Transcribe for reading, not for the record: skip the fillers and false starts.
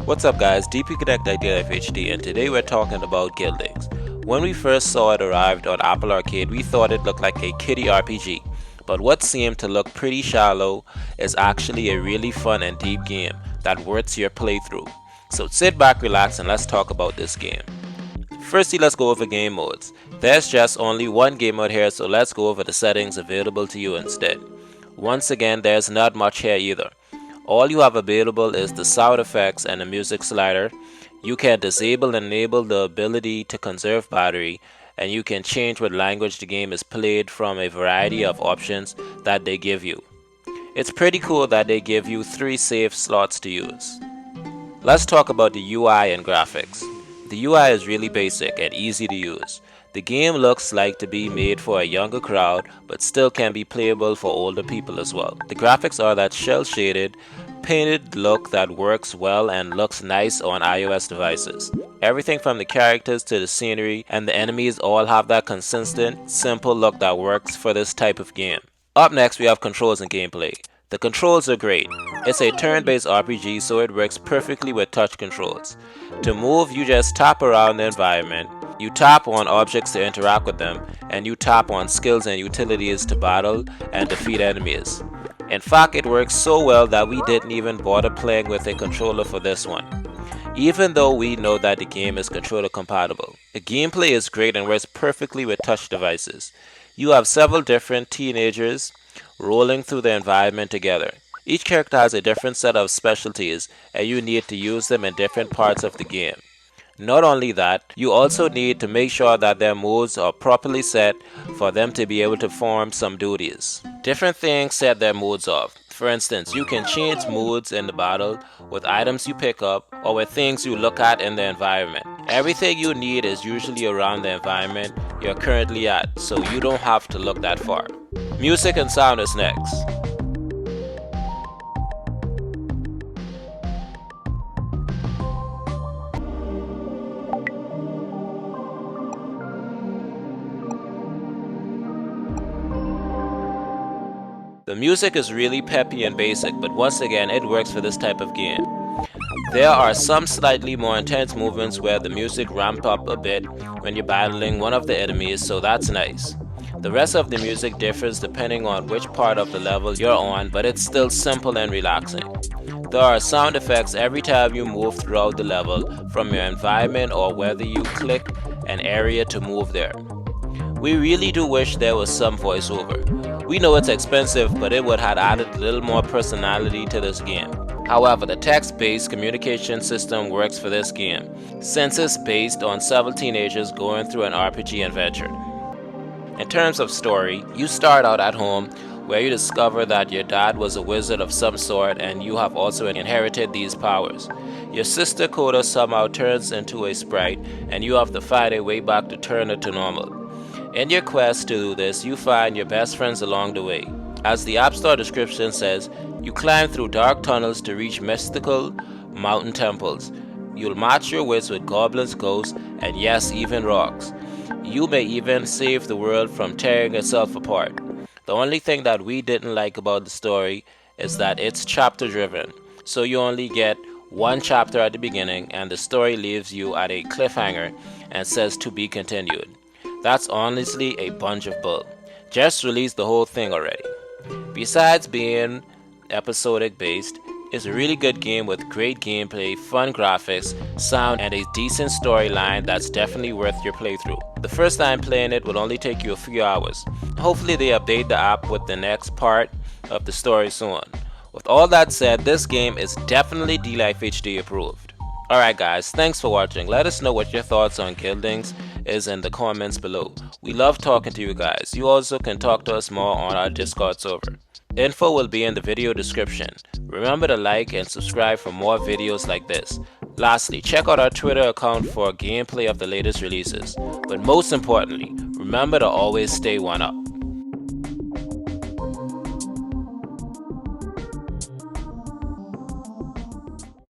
What's up guys, DP Connect Life HD, and today we're talking about Guildlings. When we first saw it arrived on Apple Arcade, we thought it looked like a kiddie RPG, but what seemed to look pretty shallow is actually a really fun and deep game that worth your playthrough. So sit back, relax, and let's talk about this game. Firstly, let's go over game modes. There's just only one game mode here, so let's go over the settings available to you instead. Once again, there's not much here either. All you have available is the sound effects and the music slider. You can disable and enable the ability to conserve battery, and you can change what language the game is played from a variety of options that they give you. It's pretty cool that they give you 3 save slots to use. Let's talk about the UI and graphics. The UI is really basic and easy to use. The game looks like to be made for a younger crowd, but still can be playable for older people as well. The graphics are that shell-shaded, painted look that works well and looks nice on iOS devices. Everything from the characters to the scenery and the enemies all have that consistent, simple look that works for this type of game. Up next, we have controls and gameplay. The controls are great. It's a turn-based RPG, so it works perfectly with touch controls. To move, you just tap around the environment. You tap on objects to interact with them, and you tap on skills and utilities to battle and defeat enemies. In fact, it works so well that we didn't even bother playing with a controller for this one, even though we know that the game is controller compatible. The gameplay is great and works perfectly with touch devices. You have several different teenagers rolling through the environment together. Each character has a different set of specialties, and you need to use them in different parts of the game. Not only that, you also need to make sure that their moves are properly set for them to be able to perform some duties. Different things set their moods off. For instance, you can change moods in the battle with items you pick up or with things you look at in the environment. Everything you need is usually around the environment you're currently at, so you don't have to look that far. Music and sound is next. The music is really peppy and basic, but once again it works for this type of game. There are some slightly more intense movements where the music ramps up a bit when you're battling one of the enemies, so that's nice. The rest of the music differs depending on which part of the level you're on, but it's still simple and relaxing. There are sound effects every time you move throughout the level from your environment or whether you click an area to move there. We really do wish there was some voiceover. We know it's expensive, but it would have added a little more personality to this game. However, the text-based communication system works for this game, since it's based on several teenagers going through an RPG adventure. In terms of story, you start out at home, where you discover that your dad was a wizard of some sort and you have also inherited these powers. Your sister Coda somehow turns into a sprite and you have to find a way back to turn her to normal. In your quest to do this, you find your best friends along the way. As the App Store description says, you climb through dark tunnels to reach mystical mountain temples. You'll match your wits with goblins, ghosts, and yes, even rocks. You may even save the world from tearing itself apart. The only thing that we didn't like about the story is that it's chapter driven, so you only get one chapter at the beginning and the story leaves you at a cliffhanger and says to be continued. That's honestly a bunch of bull. Just release the whole thing already. Besides being episodic based, it's a really good game with great gameplay, fun graphics, sound, and a decent storyline that's definitely worth your playthrough. The first time playing it will only take you a few hours. Hopefully they update the app with the next part of the story soon. With all that said, this game is definitely DLife HD approved. Alright guys, thanks for watching. Let us know what your thoughts on Guildlings is in the comments below. We love talking to you guys. You also can talk to us more on our Discord server. Info will be in the video description. Remember to like and subscribe for more videos like this. Lastly, check out our Twitter account for gameplay of the latest releases. But most importantly, remember to always stay one up.